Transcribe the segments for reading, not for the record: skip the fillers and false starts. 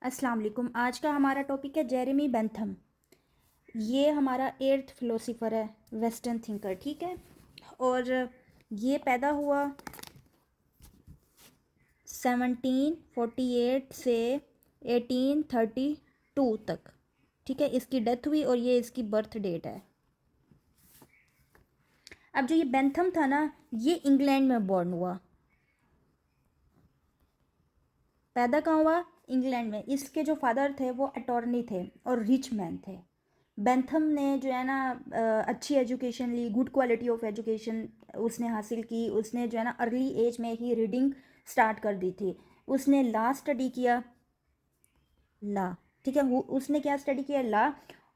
अस्सलाम वालेकुम। आज का हमारा टॉपिक है जेरेमी बेंथम। ये हमारा 8th फिलोसोफर है, वेस्टर्न थिंकर, ठीक है। और ये पैदा हुआ 1748 से 1832 तक, ठीक है। इसकी डेथ हुई और ये इसकी बर्थ डेट है। अब जो ये बेंथम था ना, ये इंग्लैंड में बॉर्न हुआ। पैदा कहाँ हुआ? इंग्लैंड में। इसके जो फादर थे वो अटॉर्नी थे और रिच मैन थे। बेंथम ने जो है ना अच्छी एजुकेशन ली, गुड क्वालिटी ऑफ एजुकेशन उसने हासिल की। उसने जो है ना अर्ली एज में ही रीडिंग स्टार्ट कर दी थी। उसने लॉ स्टडी किया, लॉ, ठीक है। उसने क्या स्टडी किया? लॉ।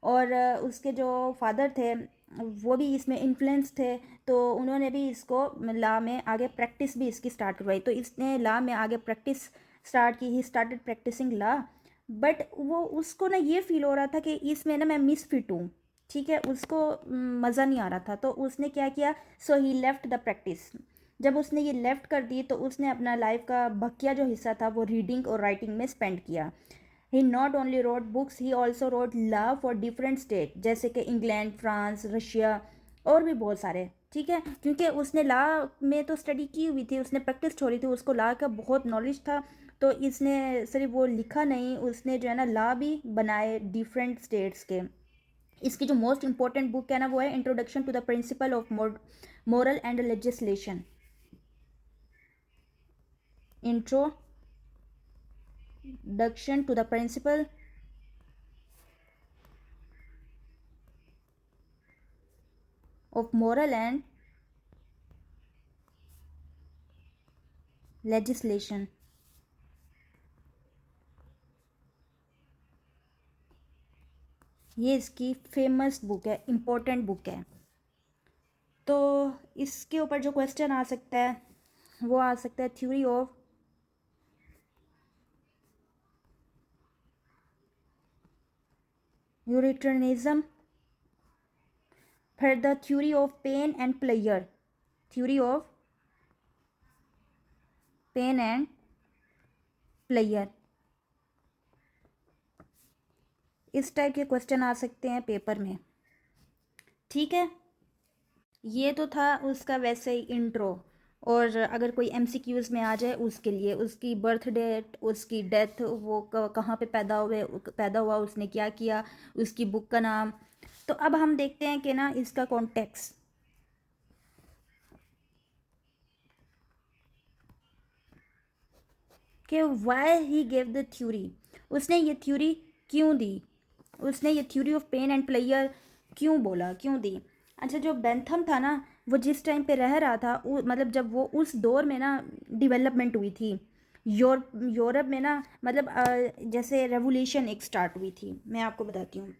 और उसके जो फादर थे वो भी इसमें इन्फ्लुएंस थे, तो उन्होंने भी इसको लॉ में आगे प्रैक्टिस भी इसकी स्टार्ट करवाई। तो इसने लॉ में आगे प्रैक्टिस स्टार्ट की। He started practising law. But वो उसको ना ये फील हो रहा था कि इसमें ना मैं मिसफिट हूँ, ठीक है। उसको मज़ा नहीं आ रहा था, तो उसने क्या किया? सो ही लेफ्ट द प्रैक्टिस। जब उसने ये लेफ्ट कर दी तो उसने अपना लाइफ का बकिया जो हिस्सा था वो रीडिंग और राइटिंग में स्पेंड किया। He not only wrote books, he also wrote law for different state, जैसे कि इंग्लैंड, फ्रांस, रशिया और भी बहुत सारे, ठीक है। क्योंकि उसने लॉ में तो स्टडी की हुई थी, उसने प्रैक्टिस छोड़ी थी, उसको लॉ का बहुत नॉलेज था। तो इसने सिर्फ वो लिखा नहीं, उसने जो है ना लॉ भी बनाए डिफरेंट स्टेट्स के। इसकी जो मोस्ट इंपॉर्टेंट बुक है ना वो है introduction to the principle of moral and legislation. Introduction to the principle of moral and legislation। ये इसकी फेमस बुक है, इम्पोर्टेंट बुक है। तो इसके ऊपर जो क्वेश्चन आ सकता है वो आ सकता है थ्योरी ऑफ यूरिटर्निज्म, फिर the theory of pain and pleasure, theory of pain and pleasure. इस टाइप के क्वेश्चन आ सकते हैं पेपर में, ठीक है। ये तो था उसका वैसे ही इंट्रो। और अगर कोई एमसीक्यूज में आ जाए उसके लिए, उसकी बर्थ डेट, उसकी डेथ, वो कहाँ पे पैदा हुआ, उसने क्या किया, उसकी बुक का नाम। तो अब हम देखते हैं कि ना इसका कॉन्टेक्स्ट, कि why he gave the theory. उसने ये थ्योरी क्यों दी? उसने ये theory of pain and pleasure क्यों बोला, क्यों दी? अच्छा, जो बेंथम था ना, वो जिस टाइम पे रह रहा था मतलब जब वो उस दौर में ना डेवलपमेंट हुई थी यूरोप में ना, मतलब जैसे रेवोल्यूशन एक स्टार्ट हुई थी। मैं आपको बताती हूँ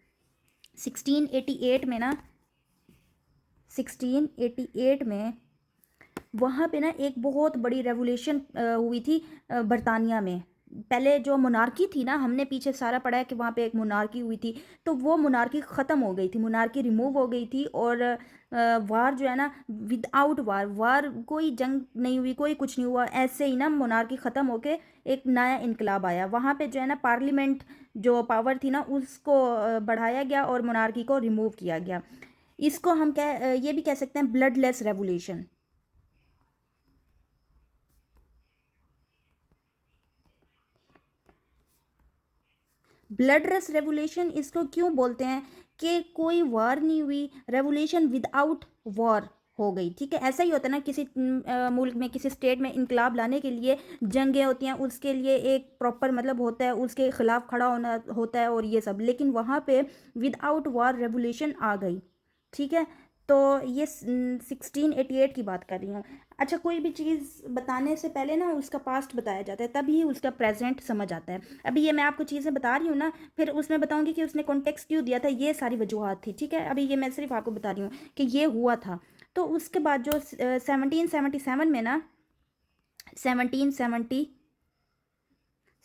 1688 में ना, 1688 में वहाँ पे ना एक बहुत बड़ी रेवोल्यूशन हुई थी बरतानिया में। पहले जो मोनार्की थी ना, हमने पीछे सारा पढ़ा है कि वहाँ पे एक मोनार्की हुई थी। तो वो मोनार्की ख़त्म हो गई थी, मोनार्की रिमूव हो गई थी। और वार जो है ना, विदाउट वार कोई जंग नहीं हुई, कोई कुछ नहीं हुआ, ऐसे ही ना मोनार्की ख़त्म होके एक नया इनकलाब आया। वहाँ पे जो है ना पार्लियामेंट जो पावर थी ना उसको बढ़ाया गया और मोनार्की को रिमूव किया गया। इसको हम ये भी कह सकते हैं ब्लडलेस रेवोल्यूशन। ब्लडलेस रेवोल्यूशन इसको क्यों बोलते हैं? कि कोई वार नहीं हुई, रेवोल्यूशन विदाउट वॉर हो गई, ठीक है। ऐसा ही होता है ना, किसी मुल्क में, किसी स्टेट में इनकलाब लाने के लिए जंगें होती हैं, उसके लिए एक प्रॉपर मतलब होता है, उसके खिलाफ खड़ा होना होता है और ये सब। लेकिन वहाँ पे विदाउट वॉर रेवोल्यूशन आ गई, ठीक है। तो ये 1688 की बात कर रही हूँ। अच्छा, कोई भी चीज़ बताने से पहले ना उसका पास्ट बताया जाता है, तभी उसका प्रेजेंट समझ आता है। अभी ये मैं आपको चीज़ें बता रही हूँ ना, फिर उसमें बताऊंगी कि उसने कॉन्टेक्स्ट क्यों दिया था, ये सारी वजूहत थी, ठीक है। अभी ये मैं सिर्फ आपको बता रही हूँ कि ये हुआ था। तो उसके बाद जो 1777 में ना, 1770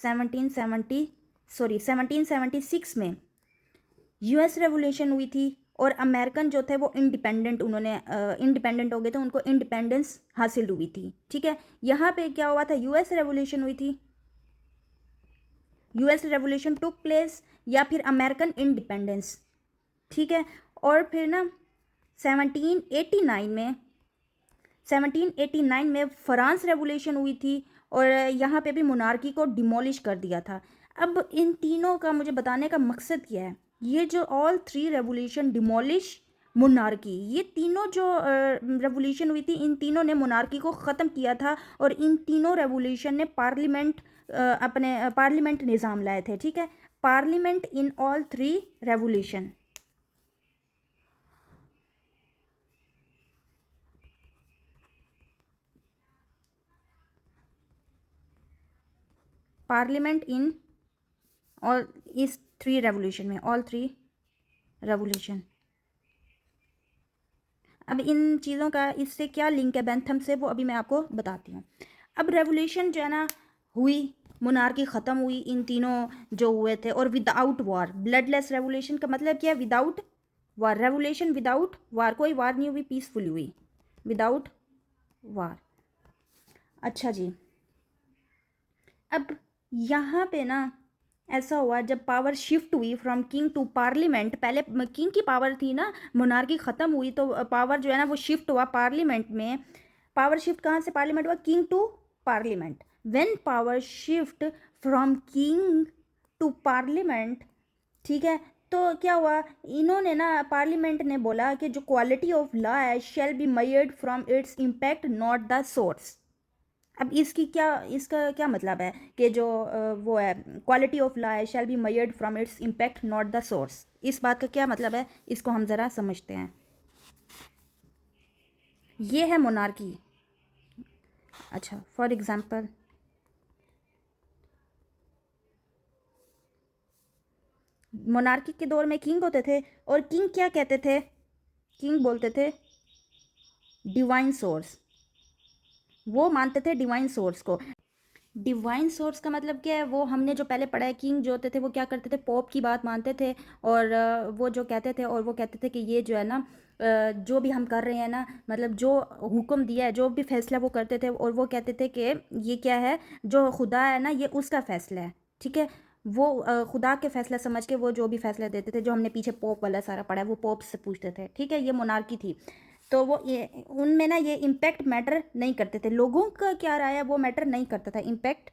1770 सॉरी 1776 में यूएस रेवोल्यूशन हुई थी। और अमेरिकन जो थे वो इंडिपेंडेंट, उन्होंने इंडिपेंडेंट हो गए थे, उनको इंडिपेंडेंस हासिल हुई थी, ठीक है। यहाँ पे क्या हुआ था? यूएस रेवोल्यूशन हुई थी। यूएस रेवोल्यूशन टुक प्लेस या फिर अमेरिकन इंडिपेंडेंस, ठीक है। और फिर ना 1789 में फ्रांस रेवोल्यूशन हुई थी और यहाँ पे भी मोनार्की को डिमोलिश कर दिया था। अब इन तीनों का मुझे बताने का मकसद क्या है, ये जो all three revolution demolish monarchy, ये तीनों जो रेवोल्यूशन हुई थी, इन तीनों ने मोनार्की को ख़त्म किया था और इन तीनों रेवोल्यूशन ने अपने पार्लियामेंट निज़ाम लाए थे, ठीक है। Parliament in all three revolution, parliament in all इस थ्री रेवोल्यूशन में, ऑल थ्री रेवोल्यूशन। अब इन चीज़ों का इससे क्या लिंक है बेंथम से, वो अभी मैं आपको बताती हूँ। अब रेवोल्यूशन जो है ना हुई, मोनार्की ख़त्म हुई इन तीनों जो हुए थे, और विदाउट वार, ब्लडलेस रेवोल्यूशन का मतलब क्या है, विदाउट वार, रेवोल्यूशन विदाउट वार, कोई वार नहीं हुई, पीसफुली हुई, विदाउट वार। अच्छा जी, अब यहाँ पे ना ऐसा हुआ जब पावर शिफ्ट हुई फ्रॉम किंग टू पार्लियामेंट, पहले किंग की पावर थी ना, मोनार्की ख़त्म हुई तो पावर जो है ना वो शिफ्ट हुआ पार्लियामेंट में। पावर शिफ्ट कहाँ से पार्लियामेंट हुआ, king to parliament. When power shift from king to parliament, ठीक है, तो क्या हुआ, इन्होंने ना पार्लियामेंट ने बोला कि जो क्वालिटी ऑफ लॉ है शैल be measured from its impact not the source. अब इसका क्या मतलब है कि जो वो है क्वालिटी ऑफ लॉ है शैल be measured from its impact not the source, इस बात का क्या मतलब है, इसको हम ज़रा समझते हैं। ये है मोनार्की। अच्छा, फॉर एग्जांपल मोनार्की के दौर में किंग होते थे, और किंग क्या कहते थे, किंग बोलते थे डिवाइन सोर्स, वो मानते थे डिवाइन सोर्स को। डिवाइन सोर्स का मतलब क्या है, वो हमने जो पहले पढ़ा है, किंग जो होते थे वो क्या करते थे, पोप की बात मानते थे, और वो जो कहते थे, और वो कहते थे कि ये जो है ना जो भी हम कर रहे हैं ना, मतलब जो हुक्म दिया है, जो भी फैसला वो करते थे, और वो कहते थे कि ये क्या है, जो खुदा है ना ये उसका फैसला है, ठीक है। वो खुदा के फैसला समझ के वो जो भी फैसला देते थे, जो हमने पीछे पोप वाला सारा पढ़ा है, वो पोप से पूछते थे, ठीक है। ये मोनार्की थी। तो वो ये उनमें ना ये इम्पैक्ट मैटर नहीं करते थे, लोगों का क्या राय है वो मैटर नहीं करता था, इम्पैक्ट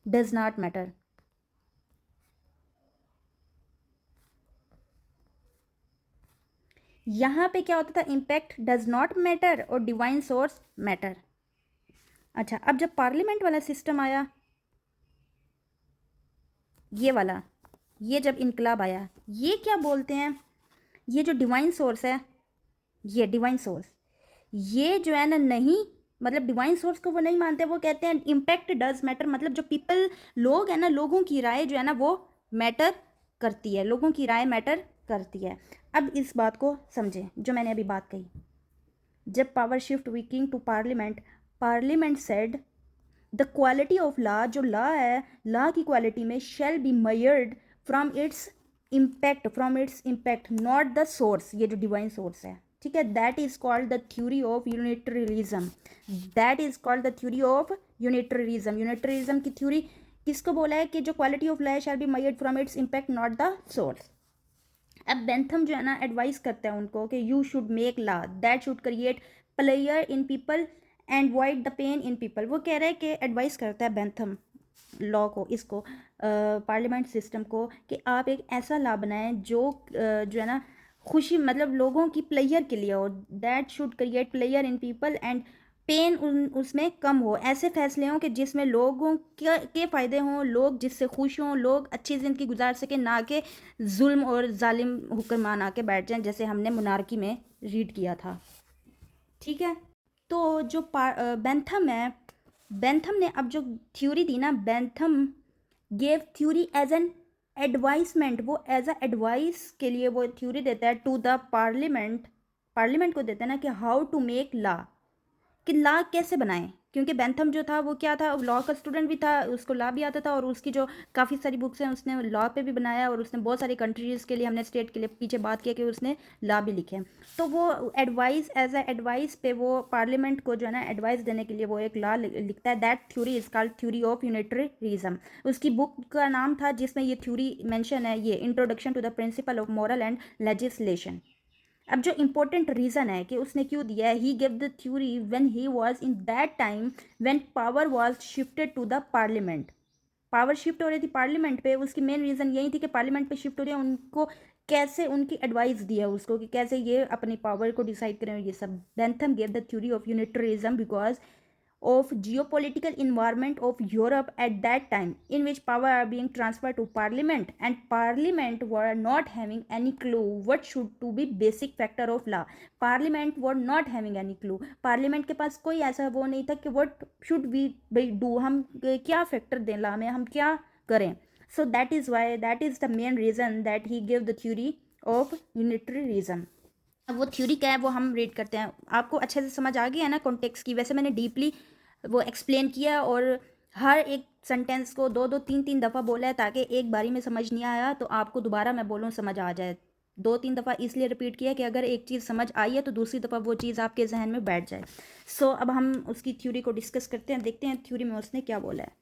डज नॉट मैटर। यहाँ पे क्या होता था, इम्पैक्ट डज नॉट मैटर और डिवाइन सोर्स मैटर। अच्छा, अब जब पार्लियामेंट वाला सिस्टम आया, ये वाला, ये जब इनकलाब आया, ये क्या बोलते हैं, ये जो डिवाइन सोर्स है, ये डिवाइन सोर्स, ये जो है ना नहीं, मतलब डिवाइन सोर्स को वो नहीं मानते, वो कहते हैं इम्पैक्ट डज मैटर, मतलब जो पीपल, लोग है ना, लोगों की राय जो है ना वो मैटर करती है, लोगों की राय मैटर करती है। अब इस बात को समझें जो मैंने अभी बात कही, जब पावर शिफ्ट हुई king to parliament, parliament said the quality of law, जो लॉ है, लॉ की क्वालिटी में shall be measured from its impact not the source, ये जो डिवाइन सोर्स है, ठीक है। That is called the theory of unitarism, that is called the theory of unitarism. Unitarism की थ्योरी किसको बोला है, कि जो quality of law shall be measured from its impact not the source. अब बेंथम जो है ना एडवाइस करता है उनको कि you should make law that should create pleasure in people and wide the pain in people. वो कह रहा है कि एडवाइस करता है बेंथम लॉ को, इसको पार्लियामेंट सिस्टम को, कि आप एक ऐसा लॉ बनाएं जो जो है ना खुशी, मतलब लोगों की प्लेयर के लिए हो, that should create pleasure in people and pain उसमें कम हो, ऐसे फैसले हों कि जिसमें लोगों के फ़ायदे हों, लोग जिससे खुश हों, लोग अच्छी ज़िंदगी गुजार सकें, ना कि जुल्म और जालिम हुक्मरान आके बैठ जाएं, जैसे हमने मोनार्की में रीड किया था, ठीक है। तो जो बेंथम है, बेंथम ने अब जो थ्योरी दी ना, Bentham gave theory as an advisement, वो एज अ एडवाइस के लिए वो थ्योरी देता है टू द पार्लियामेंट, पार्लियामेंट को देता है ना कि हाउ टू मेक लॉ, कि लॉ कैसे बनाएं, क्योंकि बेंथम जो था वो क्या था, लॉ का स्टूडेंट भी था, उसको लॉ भी आता था, और उसकी जो काफ़ी सारी बुक्स हैं उसने लॉ पे भी बनाया, और उसने बहुत सारी कंट्रीज़ के लिए, हमने स्टेट के लिए पीछे बात किया कि उसने लॉ भी लिखे हैं। तो वो एडवाइस, एज ए एडवाइस पे वो पार्लियामेंट को जो है ना एडवाइस देने के लिए वो एक लॉ लिखता है। That theory is called theory of unitarism. उसकी बुक का नाम था जिसमें ये थ्योरी मेंशन है, ये introduction to the principle of moral and legislation. अब जो इम्पोर्टेंट रीज़न है कि उसने क्यों दिया है, he give the theory when he was in that time when power was shifted to the parliament. Power shift हो रही थी पार्लियामेंट पे, उसकी मेन रीज़न यही थी कि पार्लियामेंट पे शिफ्ट हो रही है, उनको कैसे उनकी एडवाइस दी है उसको कि कैसे ये अपनी पावर को डिसाइड करें, ये सब। Bentham gave the theory of unitarism because of geopolitical environment of Europe at that time, in which power are being transferred to parliament, and parliament were not having any clue what should to be basic factor of law. Parliament were not having any clue. Parliament के पास कोई ऐसा वो नहीं था कि what should we do, हम क्या factor दें law में, हम क्या करें. So that is why, that is the main reason that he gave the theory of unitarianism. अब वो थ्योरी क्या है वो हम रीड करते हैं. आपको अच्छे से समझ आ गया है ना कॉन्टेक्स्ट की. वैसे मैंने डीपली वो एक्सप्लेन किया और हर एक सेंटेंस को दो दो तीन तीन दफ़ा बोला है ताकि एक बारी में समझ नहीं आया तो आपको दोबारा मैं बोलूँ समझ आ जाए. दो तीन दफ़ा इसलिए रिपीट किया कि अगर एक चीज़ समझ आई है तो दूसरी दफ़ा वो चीज़ आपके जहन में बैठ जाए. सो अब हम उसकी थ्योरी को डिस्कस करते हैं, देखते हैं थ्योरी में उसने क्या बोला है.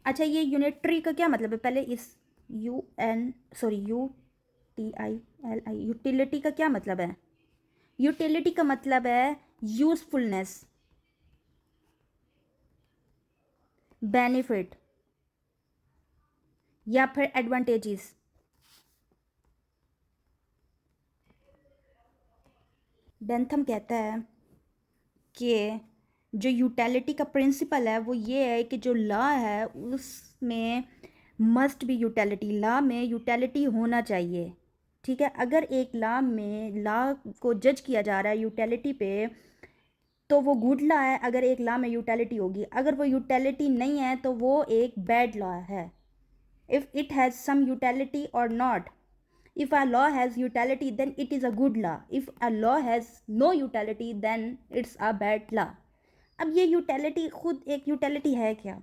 अच्छा, ये यूनिटरी का क्या मतलब है, पहले इस UTILI यूटिलिटी का क्या मतलब है. यूटिलिटी का मतलब है यूजफुलनेस, बेनिफिट या फिर एडवांटेजेस. बेंथम कहता है कि जो यूटिलिटी का प्रिंसिपल है वो ये है कि जो लॉ है उसमें मस्ट बी यूटिलिटी, लॉ में यूटिलिटी होना चाहिए. ठीक है, अगर एक लॉ में लॉ को जज किया जा रहा है यूटिलिटी पे तो वो गुड लॉ है. अगर एक लॉ में यूटिलिटी होगी, अगर वो यूटिलिटी नहीं है तो वो एक बैड लॉ है. If it has some utility और not. If a law has utility, then it is a good law. If a law has no utility, then it's a bad law. अब ये utility खुद एक utility है क्या?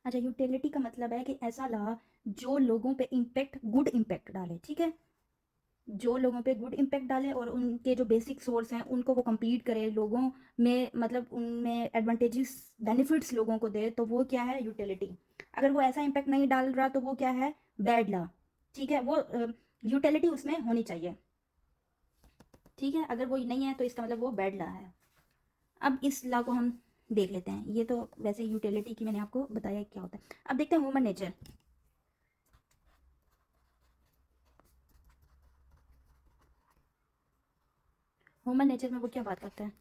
अच्छा, utility का मतलब है कि ऐसा लॉ जो लोगों पे इम्पेक्ट, गुड इम्पेक्ट डाले. ठीक है, जो लोगों पे गुड इम्पेक्ट डाले और उनके जो बेसिक सोर्स हैं उनको वो कंप्लीट करे, लोगों में मतलब उनमें एडवांटेजेस बेनिफिट्स लोगों को दे, तो वो क्या है, यूटिलिटी. अगर वो ऐसा इम्पेक्ट नहीं डाल रहा तो वो क्या है, बैड लॉ. ठीक है, वो यूटिलिटी उसमें होनी चाहिए. ठीक है, अगर वो नहीं है तो इसका मतलब वो बैड लॉ है. अब इस लॉ को हम देख लेते हैं. ये तो वैसे यूटिलिटी की मैंने आपको बताया क्या होता है. अब देखते हैं ह्यूमन नेचर. ह्यूमन नेचर में वो क्या बात करता है.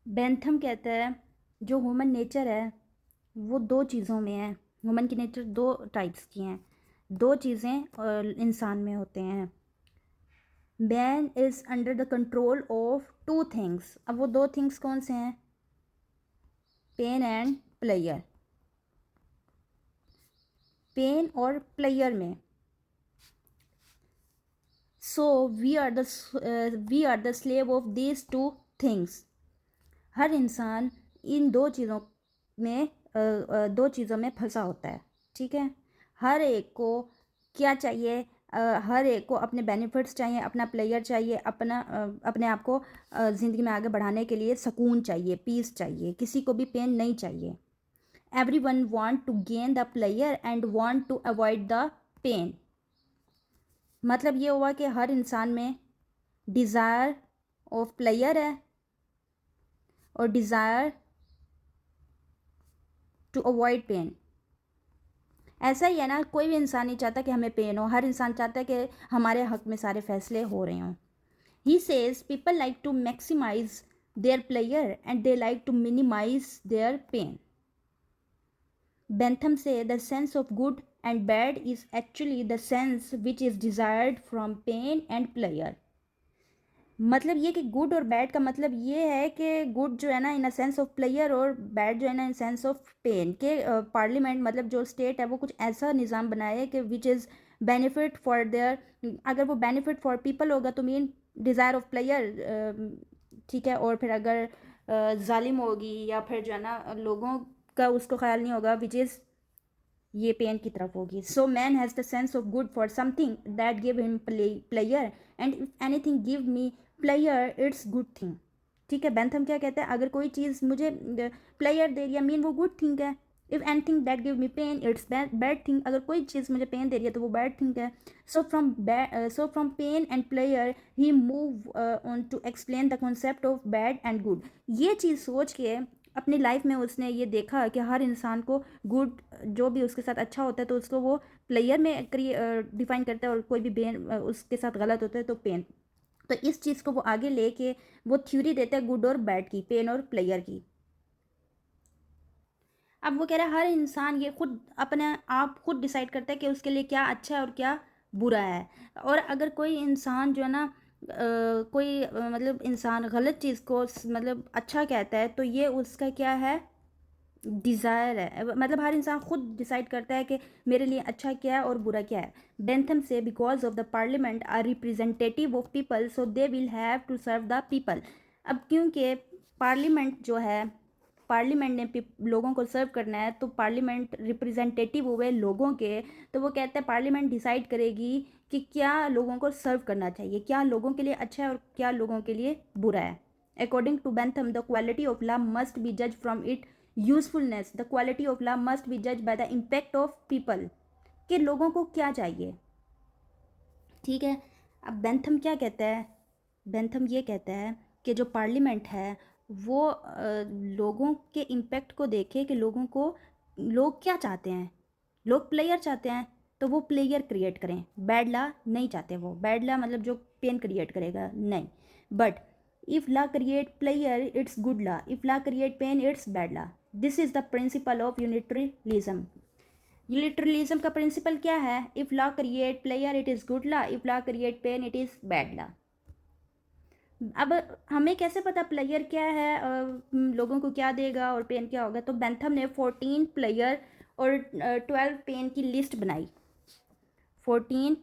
बेंथम कहता है जो ह्यूमन नेचर है वो दो चीज़ों में है. ह्यूमन की नेचर दो टाइप्स की हैं, दो चीज़ें इंसान में होते हैं. Man is under the control of two things. अब वो दो थिंग्स कौन से हैं, पेन एंड प्लेयर. पेन और प्लेयर में. So we are the slave of these two things. हर इंसान इन दो चीज़ों में दो चीज़ों में फंसा होता है. ठीक है, हर एक को क्या चाहिए, हर एक को अपने बेनिफिट्स चाहिए, अपना प्लेयर चाहिए, अपने आप को ज़िंदगी में आगे बढ़ाने के लिए सुकून चाहिए, पीस चाहिए, किसी को भी पेन नहीं चाहिए. Every one want to gain the pleasure and want to avoid the pain. मतलब ये हुआ कि हर इंसान में डिज़ायर ऑफ प्लेयर है और डिज़ायर टू अवॉइड पेन. ऐसा ही है ना, कोई भी इंसान नहीं चाहता कि हमें पेन हो, हर इंसान चाहता है कि हमारे हक में सारे फैसले हो रहे हों. He says people like to maximise their pleasure and they like to minimise their pain. Bentham say the sense of good and bad is actually the sense which is desired from pain and pleasure. मतलब ये कि good और bad का मतलब ये है कि good जो है ना इन अ सेंस ऑफ प्लेयर और बैड जो है ना इन सेंस ऑफ पेन के पार्लियामेंट मतलब जो स्टेट है वो कुछ ऐसा निज़ाम बनाए कि which is benefit for their, अगर वो बेनिफिट फॉर पीपल होगा तो मीन डिज़ायर ऑफ प्लेयर, ठीक है, और फिर अगर जालिम होगी या फिर जो है ना लोगों का उसको ख्याल नहीं होगा विच इज़ ये पेन की तरफ होगी. So man has the sense of good for something that give him player and if anything give me player it's good thing. ठीक है, बेंथम क्या कहते हैं, अगर कोई चीज़ मुझे प्लेयर दे रही है मीन वो गुड थिंग है. If anything that give me pen it's bad thing, अगर कोई चीज़ मुझे पेन दे रही है तो वो बैड थिंग है. So from pain and pleasure he move on to explain the concept of bad and good. ये चीज़ सोच के अपनी लाइफ में उसने ये देखा कि हर इंसान को गुड जो भी उसके साथ अच्छा होता है तो उसको वो प्लेयर में डिफाइन करता है, और कोई भी पेन उसके साथ गलत होता है तो पेन. तो इस चीज़ को वो आगे लेके वो थ्योरी देता है गुड और बैड की, पेन और प्लेयर की. अब वो कह रहा है हर इंसान ये खुद अपने आप खुद डिसाइड करता है कि उसके लिए क्या अच्छा है और क्या बुरा है. और अगर कोई इंसान जो है ना मतलब इंसान गलत चीज़ को मतलब अच्छा कहता है तो ये उसका क्या है, डिज़ायर है. मतलब हर इंसान खुद डिसाइड करता है कि मेरे लिए अच्छा क्या है और बुरा क्या है. बेंथम से because of the parliament are representative of people so they will have to serve the people. अब क्योंकि पार्लियामेंट जो है, पार्लियामेंट ने लोगों को सर्व करना है तो पार्लियामेंट रिप्रेजेंटेटिव हुए लोगों के, तो वो कहते हैं पार्लियामेंट डिसाइड करेगी कि क्या लोगों को सर्व करना चाहिए, क्या लोगों के लिए अच्छा है और क्या लोगों के लिए बुरा है. According to Bentham the quality of law must be जज from it usefulness, the quality of love must be जज by the impact of people, कि लोगों को क्या चाहिए. ठीक है, अब बेंथम क्या कहता है, बेंथम ये कहता है कि जो पार्लियामेंट है वो लोगों के इम्पैक्ट को देखे कि लोगों को लोग क्या चाहते हैं. लोग प्लेयर चाहते हैं तो वो प्लेयर क्रिएट करें, बैड ला नहीं चाहते. वो बैड ला मतलब जो पेन क्रिएट करेगा नहीं. But if law create pleasure it's good law, if law create pain it's bad law. This is the principle of unitarism. Unitarism का प्रिंसिपल क्या है, if law create pleasure it is good law, if law create pain it is bad law. अब हमें कैसे पता player क्या है, लोगों को क्या देगा और पेन क्या होगा. तो बेंथम ने 14 प्लेयर और 12 पेन की लिस्ट बनाई. 14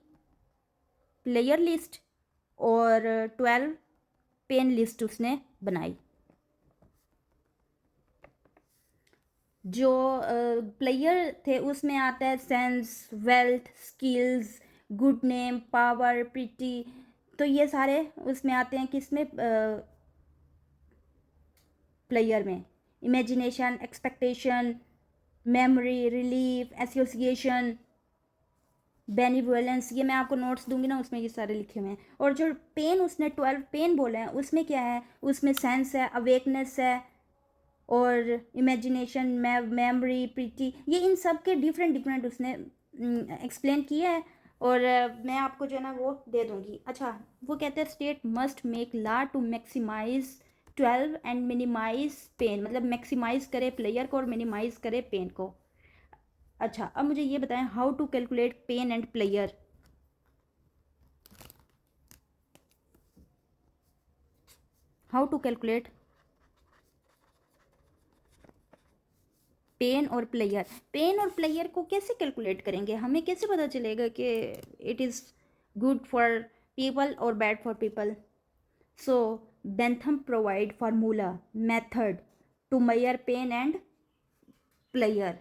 प्लेयर लिस्ट और 12 पेन लिस्ट उसने बनाई. जो प्लेयर थे उसमें आता है sense, wealth, skills, good name, power, piety. तो ये सारे उसमें आते हैं किसमें, प्लेयर में. Imagination, expectation, memory, relief, association, benevolence. ये मैं आपको नोट्स दूंगी ना उसमें ये सारे लिखे हुए हैं. और जो पेन उसने 12 पेन बोले हैं उसमें क्या है, उसमें सेंस है, अवेकनेस है और इमेजिनेशन, मेमोरी, प्रीति. ये इन सब के डिफरेंट डिफरेंट उसने एक्सप्लेन किया है. और मैं आपको जो है ना वो दे दूँगी. अच्छा, वो कहते हैं state must make law to maximise 12 and minimise pain, मतलब मैक्सिमाइज करे प्लेयर को और मिनिमाइज करे पेन को. अच्छा, अब मुझे ये बताएं how to calculate pain and pleasure. How to calculate pain और प्लेयर. पेन और प्लेयर को कैसे कैलकुलेट करेंगे, हमें कैसे पता चलेगा कि it is good for people और bad for people. So Bentham provide formula method to measure pain and pleasure.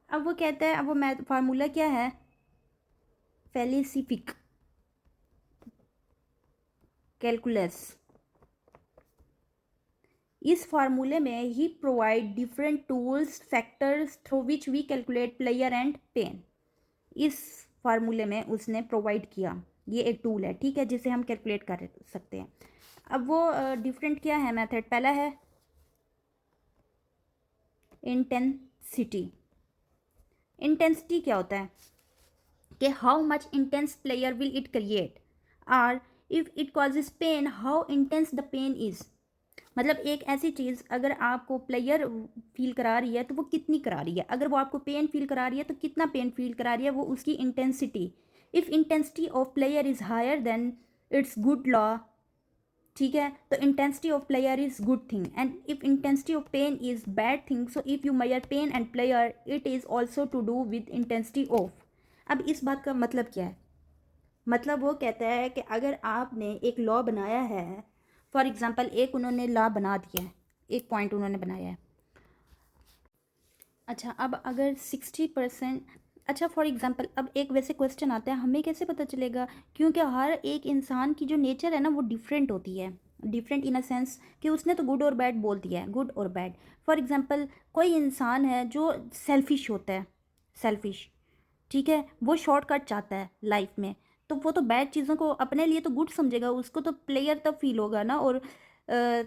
अब वो कहता है, अब वो फार्मूला क्या है, फेलिसिफिक कैलकुलस. इस फार्मूले में he provide different tools factors through which we calculate pleasure and pain. इस फार्मूले में उसने प्रोवाइड किया, ये एक टूल है, ठीक है, जिसे हम कैलकुलेट कर सकते हैं. अब वो डिफरेंट क्या है मेथड, पहला है इंटेंसिटी. इंटेंसिटी क्या होता है कि how much intense pleasure will it create, और if it causes pain how intense the pain is. मतलब एक ऐसी चीज़ अगर आपको प्लेयर फील करा रही है तो वो कितनी करा रही है, अगर वो आपको पेन फील करा रही है तो कितना पेन फील करा रही है, वो उसकी intensity. If intensity of pleasure is higher then it's good law, ठीक है। तो intensity of pleasure is good thing and if intensity of pain is bad thing, so if you measure pain and pleasure it is also to do with intensity of. अब इस बात का मतलब क्या है? मतलब वो कहता है कि अगर आपने एक लॉ बनाया है, फॉर एग्जांपल एक उन्होंने लॉ बना दिया है, एक पॉइंट उन्होंने बनाया है। अच्छा, अब अगर 60%, अच्छा फॉर एग्जांपल अब एक वैसे क्वेश्चन आता है, हमें कैसे पता चलेगा? क्योंकि हर एक इंसान की जो नेचर है ना वो डिफरेंट होती है। डिफरेंट इन अ सेंस कि उसने तो गुड और बैड बोल दिया है, गुड और बैड। फॉर एग्जांपल कोई इंसान है जो सेल्फिश होता है, सेल्फिश, ठीक है, वो शॉर्टकट चाहता है लाइफ में, तो वो तो बैड चीज़ों को अपने लिए तो गुड समझेगा, उसको तो प्लेयर तब फील होगा ना, और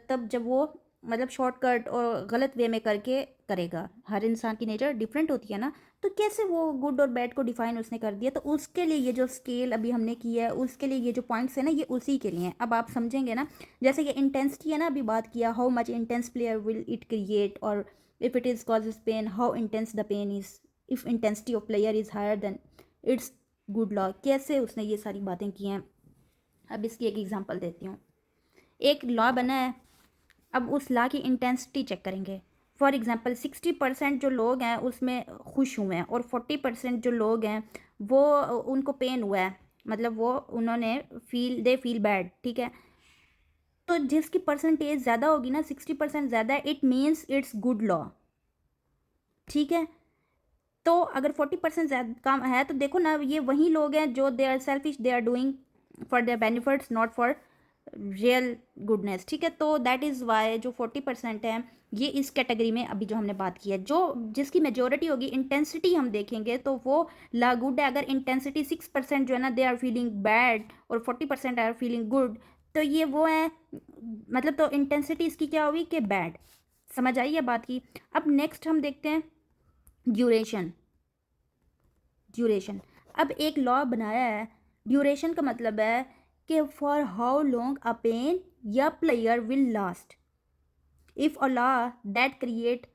तब जब वो मतलब शॉर्टकट और गलत वे में करके करेगा। हर इंसान की नेचर डिफरेंट होती है ना, तो कैसे वो गुड और बैड को डिफाइन उसने कर दिया? तो उसके लिए ये जो स्केल अभी हमने किया है, उसके लिए ये जो पॉइंट्स है ना, ये उसी के लिए हैं। अब आप समझेंगे ना, जैसे कि इंटेंसिटी है ना, अभी बात किया, how much intense pleasure will it create, और if it is causes pain, how intense the pain is, if intensity of pleasure is higher then it's good law. कैसे उसने ये सारी बातें की हैं, अब इसकी एक एग्जांपल देती हूँ। एक लॉ बना है, अब उस लॉ की इंटेंसिटी चेक करेंगे। फॉर एग्जांपल 60% जो लोग हैं उसमें खुश हुए हैं, और 40% जो लोग हैं वो उनको पेन हुआ है, मतलब वो उन्होंने दे फील बैड, ठीक है। तो जिसकी परसेंटेज ज़्यादा होगी ना, 60% ज़्यादा, it means it's good law, ठीक है। तो अगर 40% ज़्यादा कम है, तो देखो ना, ये वही लोग हैं जो they are selfish, they are doing for their benefits, not for real goodness, ठीक है। तो दैट इज़ वाई जो 40% है ये इस कैटेगरी में अभी जो हमने बात की है। जो जिसकी मेजोरिटी होगी, इंटेंसिटी हम देखेंगे तो वो ला गुड है। अगर इंटेंसिटी 6% जो है ना, दे आर फीलिंग बैड, और 40% आर फीलिंग गुड, तो ये वो है, मतलब तो इंटेंसिटी इसकी क्या होगी कि बैड। समझ आई है बात की? अब नेक्स्ट हम देखते हैं ड्यूरेशन। ड्यूरेशन, अब एक लॉ बनाया है, ड्यूरेशन का मतलब है कि for how long a pain या pleasure will last. If a law that create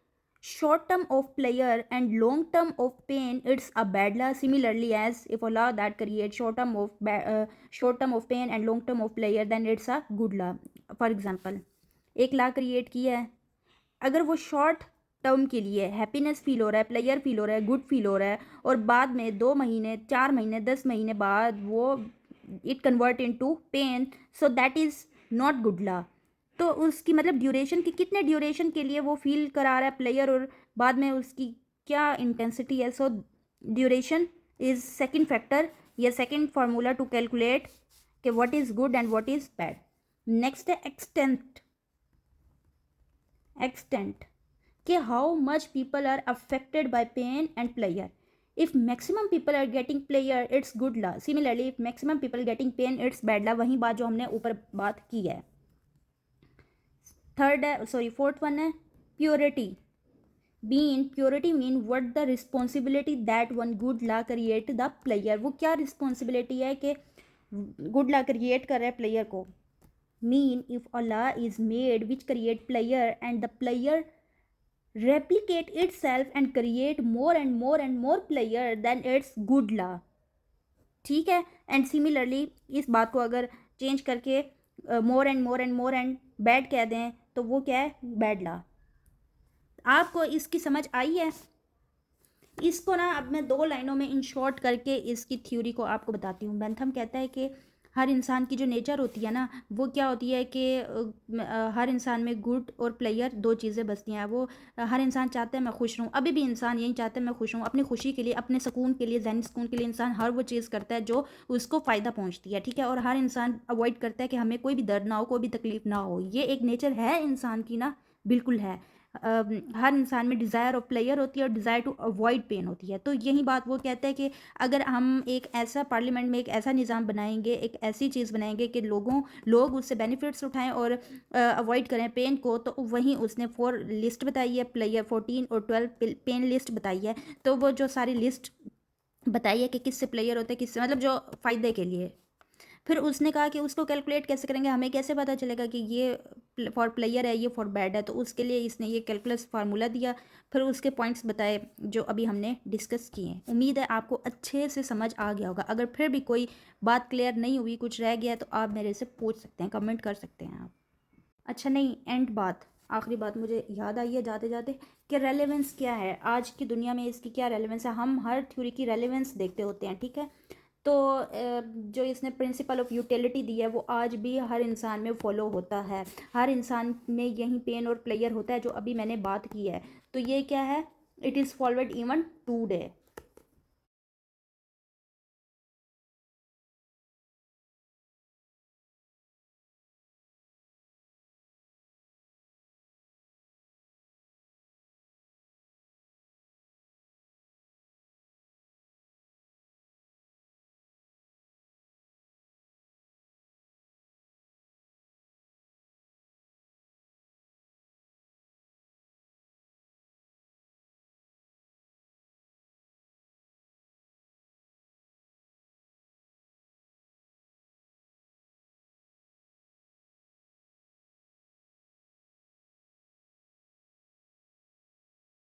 short term of player and long term of pain, it's a bad law. Similarly, as if a law that creates short term of pain and long term of player, then it's a good law. For example, एक law create किया है, अगर वो short term के लिए happiness feel हो रहा है, प्लेयर फील हो रहा है, गुड फील हो रहा है, और बाद में 2 महीने, 4 महीने, 10 महीने बाद वो it convert into pain, so that is not good law. तो उसकी मतलब ड्यूरेशन की, कितने ड्यूरेशन के लिए वो फील करा रहा है प्लेयर, और बाद में उसकी क्या इंटेंसिटी है। So duration is second factor या सेकंड फार्मूला टू कैलकुलेट कि what is good and what is bad. Next है एक्सटेंट। एक्सटेंट कि how much people are affected by pain and pleasure. If maximum people are getting pleasure, it's good law. Similarly if maximum people getting pain, it's bad law. वही बात जो हमने ऊपर बात की है। थर्ड है, सॉरी, फोर्थ वन है purity. Purity mean what the responsibility that one good law create the player. वो क्या रिस्पॉन्सिबिलिटी है कि गुड लॉ क्रिएट कर रहा है प्लेयर को। Mean if a law is made which create player and the player replicate itself and create more and more and more player, then it's good law, ठीक है। And similarly इस बात को अगर चेंज करके more and more and more and bad कह दें, तो वो क्या है? Bad law. आपको इसकी समझ आई है? इसको ना अब मैं 2 लाइनों में इन शॉर्ट करके इसकी थ्योरी को आपको बताती हूँ। बेंथम कहता है कि हर इंसान की जो नेचर होती है ना, वो क्या होती है कि हर इंसान में गुड और प्लेयर 2 चीज़ें बसती हैं। वो हर इंसान चाहता है मैं खुश रहूँ, अभी भी इंसान यही चाहता है मैं खुश रहूँ, अपनी खुशी के लिए, अपने सुकून के लिए, जहनी सुकून के लिए इंसान हर वो चीज़ करता है जो उसको फ़ायदा पहुँचती है, ठीक है। और हर इंसान अवॉइड करता है कि हमें कोई भी दर्द ना हो, कोई भी तकलीफ़ ना हो। ये एक नेचर है इंसान की ना, बिल्कुल है। हर इंसान में डिज़ायर ऑफ प्लेयर होती है और डिज़ायर टू अवॉइड पेन होती है। तो यही बात वो कहते हैं कि अगर हम एक ऐसा पार्लियामेंट में एक ऐसा निज़ाम बनाएंगे, एक ऐसी चीज़ बनाएंगे कि लोग उससे बेनिफिट्स उठाएं और अवॉइड करें पेन को, तो वहीं उसने 4 लिस्ट बताई है, प्लेयर 14 और 12 पेन लिस्ट बताई है। तो वो जो सारी लिस्ट बताई है कि किससे प्लेयर होते हैं, किससे मतलब जो फ़ायदे के लिए, फिर उसने कहा कि उसको कैलकुलेट कैसे करेंगे, हमें कैसे पता चलेगा कि ये फॉर प्लेयर है, ये फॉर बैड है, तो उसके लिए इसने ये कैलकुलस फार्मूला दिया, फिर उसके पॉइंट्स बताए जो अभी हमने डिस्कस किए हैं। उम्मीद है आपको अच्छे से समझ आ गया होगा। अगर फिर भी कोई बात क्लियर नहीं हुई, कुछ रह गया, तो आप मेरे से पूछ सकते हैं, कमेंट कर सकते हैं आप। अच्छा नहीं, एंड बात, आखिरी बात मुझे याद आई है जाते जाते, कि रेलेवेंस क्या है आज की दुनिया में, इसकी क्या रेलेवेंस है। हम हर थ्योरी की रेलेवेंस देखते होते हैं, ठीक है। तो जो इसने प्रिंसिपल ऑफ यूटिलिटी दी है वो आज भी हर इंसान में फॉलो होता है। हर इंसान में यही पेन और प्लेयर होता है जो अभी मैंने बात की है। तो ये क्या है, it is followed even today.